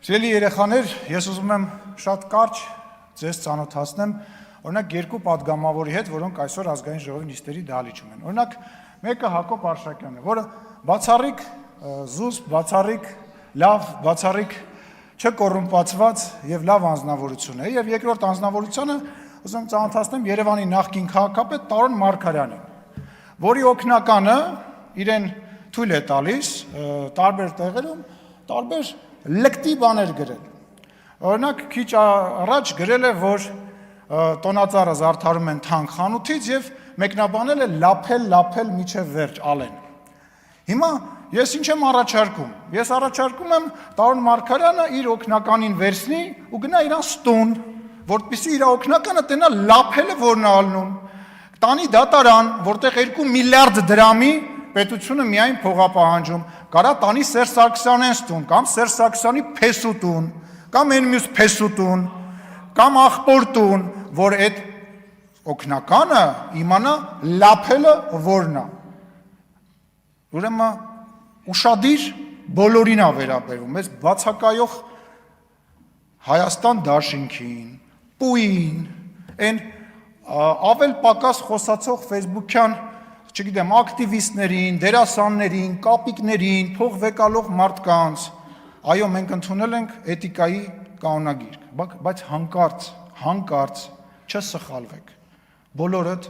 Սիրելի երեխաներ, ես ուզում եմ շատ կարճ ձեզ ծանոթացնեմ օրինակ երկու պատգամավորի հետ, որոնք այսօր ազգային ժողովի նիստերի դահլիճում են։ Օրինակ, մեկը Հակոբ Արշակյանն է, որը բացառիկ զուսպ, բացառիկ լավ, բացառիկ չկոռումպացված եւ լավ անձնավորություն է, եւ երկրորդ անձնավորությունը ուզում եմ ծանոթացնեմ Երևանի նախկին քաղաքապետ Տարոն Մարգարյանին, որի օգնականը իրեն թույլ է տալիս տարբեր տեղերում տարբեր լկտի բաներ գրել։ Օրինակ, քիչ առաջ գրել է, որ տոնածառը զարդարում են թանկ խանութից եւ մեկնաբանել է լափել միջև վերջ ալեն։ Հիմա ես ինչ եմ առաջարկում։ Ես առաջարկում եմ Տարոն Մարգարյանը իր օգնականին վերցնի ու գնա իրան ստուն, որպեսզի իր օգնականը տենա լափելը որն է ալնում։ Տանի դատարան, որտեղ 2 միլիարդ դրամի պետությունը միայն փող է պահանջում, կարա տանի Սերժ Սարգսյանին ստուն, կամ Սերժ Սարգսյանի փեսուտուն, կամ այն մյուս փեսուտուն, կամ աղբոր տուն, որ այդ օգնականը իմանա լափելը որն է։ Ուրեմն ուշադիր բոլորին է վերաբերվում, այս բացակայող Հայաստան դաշինքին, պույին, այն ավել պակաս խոսացող ֆեյսբուքյան, չգիտեմ, ակտիվիստներին, դերասաններին, կապիկներին, փող վեկալող մարդկանց, այո, մենք ընդունել ենք էթիկայի կանոնագիրք, բայց հանկարծ չսխալվեք, բոլորդ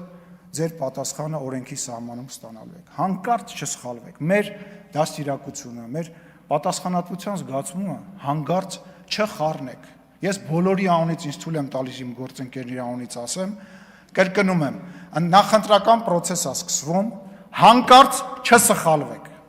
ձեր պատասխանը օրենքի սահմանում ստանալու եք, հանկարծ չսխալվեք, մեր դաստիարակությունը, մեր պատասխանատվության զգացումը հանկարծ չխառնեք, ես բոլորի անունից ինձ թույլ եմ տալիս իմ գործընկերների անունից ասեմ, կրկնում եմ, նախընտրական պրոցես է սկսվում, հանկարծ չսխալվեք,